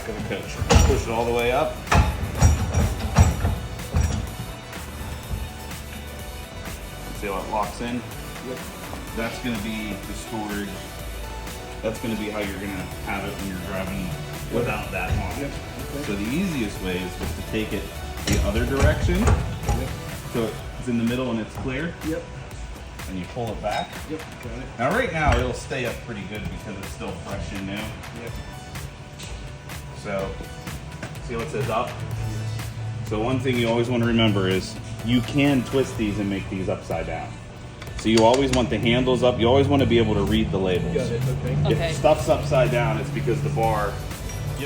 back of the coach. Push it all the way up. See how it locks in? Yep. That's going to be the storage. That's going to be how you're going to have it when you're driving without that on. Yep. Okay. So the easiest way is just to take it the other direction. Yep. So it's in the middle and it's clear. Yep. And you pull it back. Yep. Got it. Now right now it'll stay up pretty good because it's still fresh and new. Yep. So see how it says up? So one thing you always want to remember is you can twist these and make these upside down. So you always want the handles up. You always want to be able to read the labels. Got it. Okay. Okay. If stuff's upside down, it's because the bar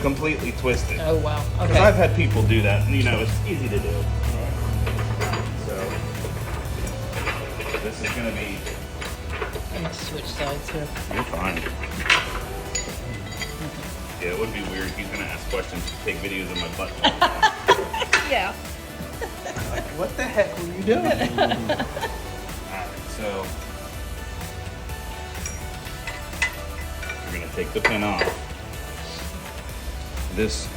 completely twisted. Oh, wow. Because Okay. I've had people do that, and you know, it's easy to do. So this is going to be, Let me switch sides here. you're fine. Yeah, it would be weird if he's going to ask questions to take videos of my butt. Yeah. What the heck were you doing? Alright, so we're going to take the pin off. This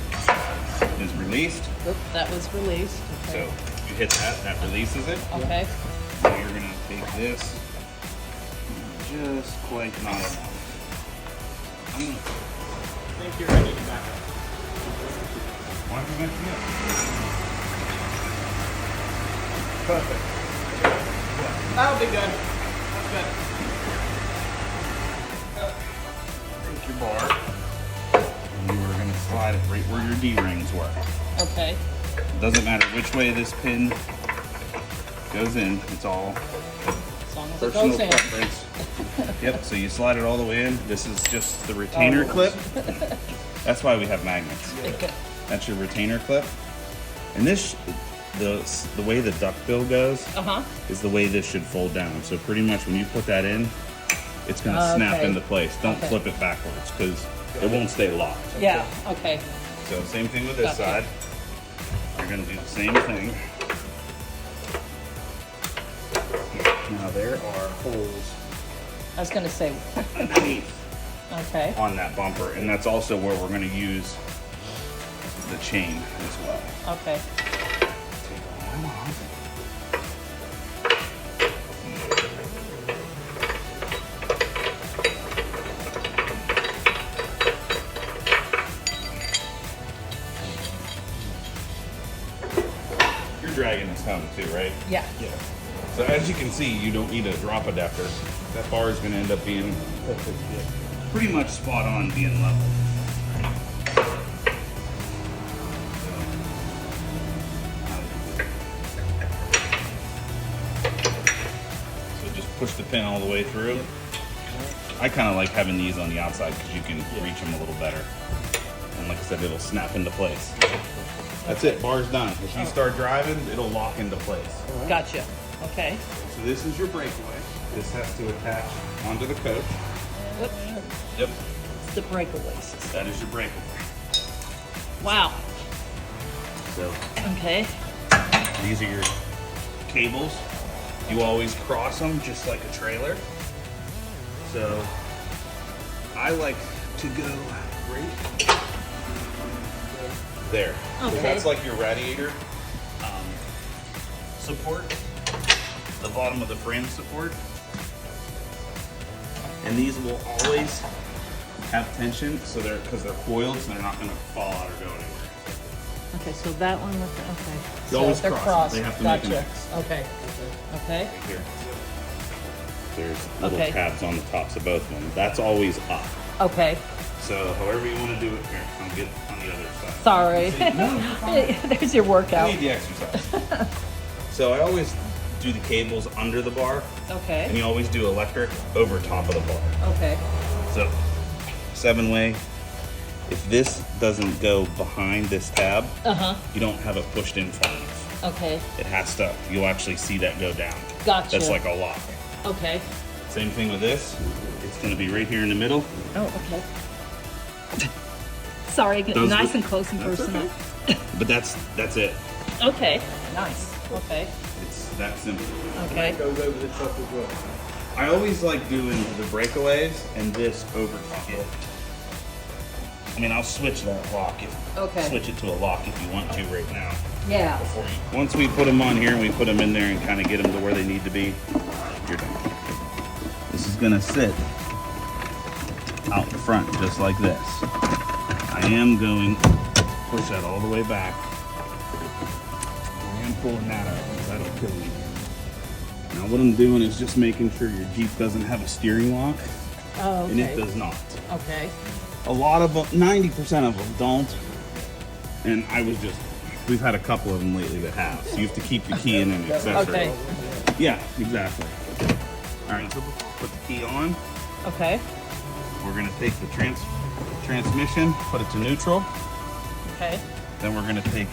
is released, Oop, that was released. so Okay. you hit that, that releases it. Okay. So you're going to take this, just quite not enough. I'm going to Think you're ready to back up. why don't you back me up? Perfect. That'll be good. That's good. Take your bar, and you are going to slide it right where your D-rings were. Okay. It doesn't matter which way this pin goes in, it's all As long as it personal goes in. preference. Yep, so you slide it all the way in. This is just the retainer clip. That's why we have magnets. Okay. That's your retainer clip. And this, the way the duck bill goes Uh-huh. is the way this should fold down. So pretty much when you put that in, it's gonna snap Okay. into place. Don't Okay. flip it backwards because it won't stay locked. Yeah, okay. So same thing with this Gotcha. side. You're gonna do the same thing. Now there are holes I was gonna say, underneath okay. on that bumper, and that's also where we're gonna use the chain as well. Okay. Take all that off. You're dragging this home too, right? Yeah. Yeah. So as you can see, you don't need a drop adapter. That bar is going to end up being Perfect. Yeah. pretty much spot on being level. So just push the pin all the way through. I kind of like having these on the outside because you can reach them a little better. And like I said, it'll snap into place. That's it, bar's done. If you start driving, it'll lock into place. Gotcha. Okay. So this is your breakaway. This has to attach onto the coach. Whoop. Yep. It's the breakaway system. That is your breakaway. Wow. So Okay. these are your cables. You always cross them just like a trailer. So I like to go right there. So Okay. that's like your radiator support, the bottom of the frame support. And these will always have tension, so because they're coiled, so they're not going to fall out or go anywhere. Okay, so that one with the, okay. You So always they're cross them. crossed. They have to make an Gotcha. X. Okay. Okay. Right here. There's little Okay. tabs on the tops of both of them. That's always up. Okay. So however you want to do it, here, I'll get on the other side. Sorry. No, you're fine. There's your I workout. need the exercise. So I always do the cables under the bar, and Okay. you always do electric over top of the bar. Okay. So 7-way. If this doesn't go behind this tab, Uh-huh. you don't have it pushed in far enough. Okay. It has to, you'll actually see that go down. Gotcha. That's like a lock. Okay. Same thing with this. It's gonna be right here in the middle. Oh, okay. Sorry, get Those nice were- and close and That's personal. But that's it. Okay. Nice. Okay. It's that simple. Okay. Goes over the top as well. I always like doing the breakaways and this over top. I mean, I'll switch that lock Okay. switch it to a lock if you want to right now. Yeah. Once we put them on here and we put them in there and kind of get them to where they need to be, you're done. This is gonna sit out the front just like this. I am going to push that all the way back. I am pulling that out because that'll kill me. Now what I'm doing is just making sure your Jeep doesn't have a steering lock, Oh, and it okay. does not. Okay. A lot of them, 90% of them don't. And we've had a couple of them lately that have. So you have to keep the key in an accessory. Okay. Yeah, exactly. All right, so put the key on. Okay. We're gonna take the transmission, put it to neutral. Okay. Then we're gonna take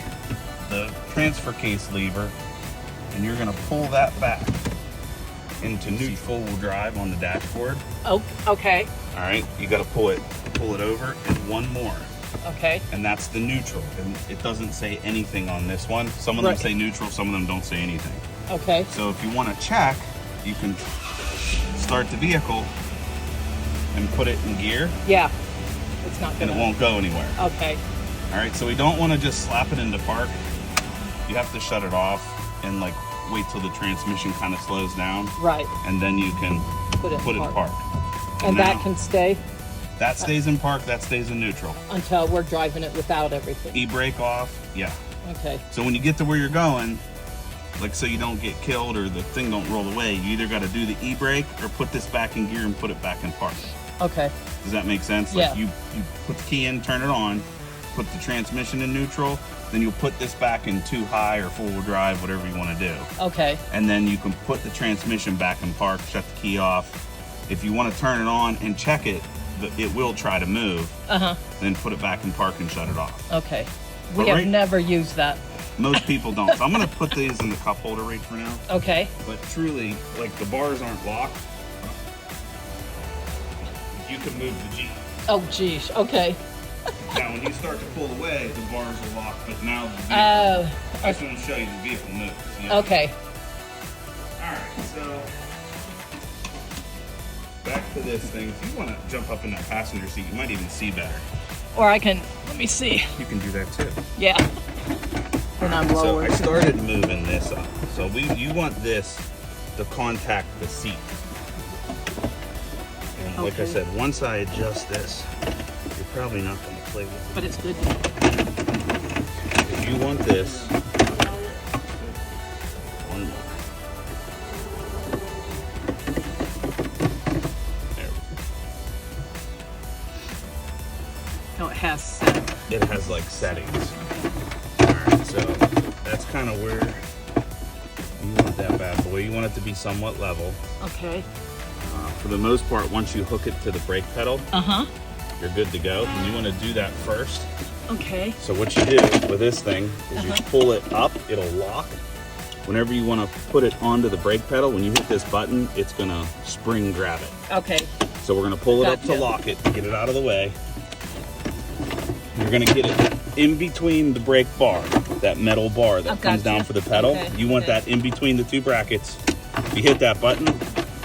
the transfer case lever and you're gonna pull that back into new full-wheel drive on the dashboard. Oh, okay. All right, you gotta pull it over and one more. Okay. And that's the neutral. And it doesn't say anything on this one. Some of them Right. say neutral, some of them don't say anything. Okay. So if you want to check, you can start the vehicle and put it in gear Yeah. It's not and gonna. it won't go anywhere. Okay. All right, so we don't want to just slap it into park. You have to shut it off and like wait till the transmission kind of slows down, Right. and then you can Put it in in park. park. And now, that can stay that stays in park, that stays in neutral. until we're driving it without everything. E-brake off, yeah. Okay. So when you get to where you're going, like so you don't get killed or the thing don't roll away, you either got to do the e-brake or put this back in gear and put it back in park. Okay. Does that make sense? Yeah. Like you put the key in, turn it on, put the transmission in neutral, then you'll put this back in 2 high or 4-wheel drive, whatever you want to do. Okay. And then you can put the transmission back in park, shut the key off. If you want to turn it on and check it, it will try to move. Uh-huh. Then put it back in park and shut it off. Okay. We But have right- never used that. Most people don't. So I'm going to put these in the cup holder right for now. Okay. But truly, like the bars aren't locked. You can move the Jeep. Oh, geez. Okay. Now, when you start to pull away, the bars are locked, but now the vehicle, Oh. I just want to show you the vehicle moves. You know? Okay. All right, so back to this thing. If you want to jump up in that passenger seat, you might even see better. Or I can. Let me see. You can do that too. Yeah. When I'm So lower. I started moving this up. So you want this to contact the seat. And like I Okay. said, once I adjust this, you're probably not going to play with it. But it's good. If you want this, one more. There No, it has. it has like settings. Alright, so that's kind of where you want that bad boy. You want it to be somewhat level. Okay. For the most part, once you hook it to the brake pedal, Uh-huh. you're good to go. And you want to do that first. Okay. So what you do with this thing is you pull it up, it'll lock. Whenever you want to put it onto the brake pedal, when you hit this button, it's going to spring grab it. Okay. So we're going to pull it up to Gotcha. lock it, get it out of the way. You're going to get it in between the brake bar, that metal bar that comes Gotcha. down for the pedal. Okay, You want okay. that in between the 2 brackets. You hit that button,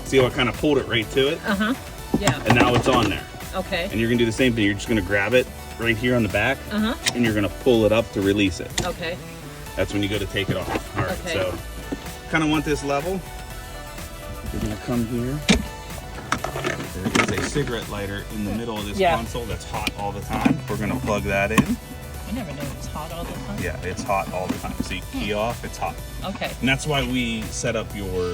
see how I kind of pulled it right to it? Uh-huh. Yeah. And now it's on there. Okay. And you're going to do the same thing. You're just going to grab it right here on the back, Uh-huh. and you're going to pull it up to release it. Okay. That's when you go to take it off. All right, Okay. so kind of want this level. You're going to come here. There is a cigarette lighter in the middle of this Yeah. console that's hot all the time. We're going to plug that in. I never knew it was hot all the time. Yeah, it's hot all the time. So you key off, it's hot. Okay. And that's why we set up your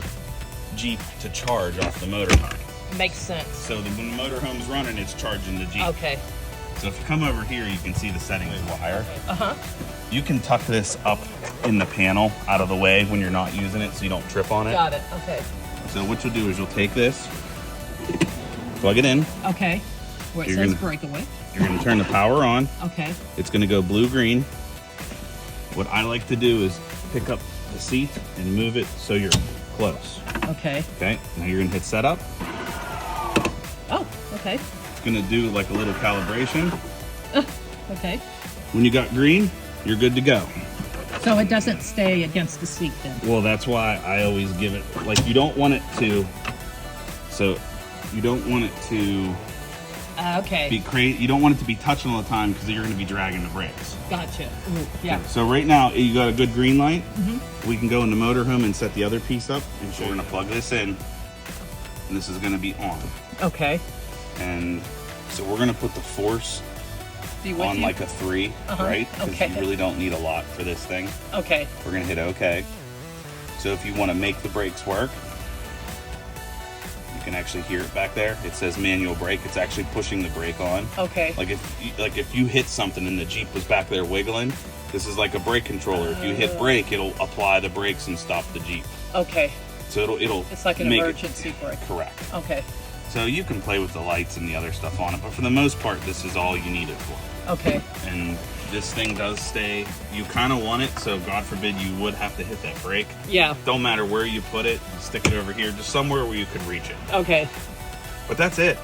Jeep to charge off the motorhome. Makes sense. So that when the motorhome's running, it's charging the Jeep. Okay. So if you come over here, you can see the settings wire. Uh-huh. You can tuck this up in the panel out of the way when you're not using it so you don't trip on it. Got it. Okay. So what you'll do is you'll take this, plug it in, Okay. Where it You're says gonna- breakaway. you're going to turn the power on. Okay. It's going to go blue-green. What I like to do is pick up the seat and move it so you're close. Okay. Okay, now you're going to hit setup. Oh, okay. It's going to do like a little calibration. Okay. When you got green, you're good to go. So it doesn't stay against the seat then? Well, that's why I always give it, like you don't want it to, so you don't want it to Okay. You don't want it to be touching all the time because you're going to be dragging the brakes. Gotcha. Ooh, yeah. So right now you got a good green light. We can go in the motorhome and set the other piece up, and so we're going to plug this in, and this is going to be on. Okay. And so we're going to put the force Be with on you? like a 3, right? Because Okay. you really don't need a lot for this thing. Okay. We're going to hit OK. So if you want to make the brakes work, you can actually hear it back there. It says manual brake. It's actually pushing the brake on. Okay. Like if you hit something and the Jeep was back there wiggling, this is like a brake controller. If you hit brake, it'll apply the brakes and stop the Jeep. Okay. So it'll It's like an make it- emergency brake. Correct. Okay. So you can play with the lights and the other stuff on it, but for the most part, this is all you need it for. Okay. And this thing does stay. You kind of want it, so God forbid you would have to hit that brake. Yeah. Don't matter where you put it, stick it over here, just somewhere where you could reach it. Okay. But that's it.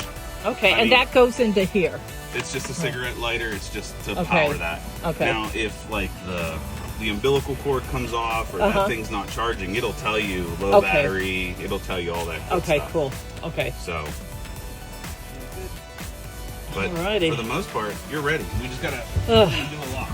Okay. I And mean- that goes into here. It's just a cigarette lighter. It's just to Okay. power that. Okay. Now, if like the umbilical cord comes off or that thing's not charging, it'll tell you low Okay. battery. It'll tell you all that. Good Okay. stuff. Cool. Okay. So, but Alrighty. for the most part, you're ready. We just gotta Ugh. do a lock.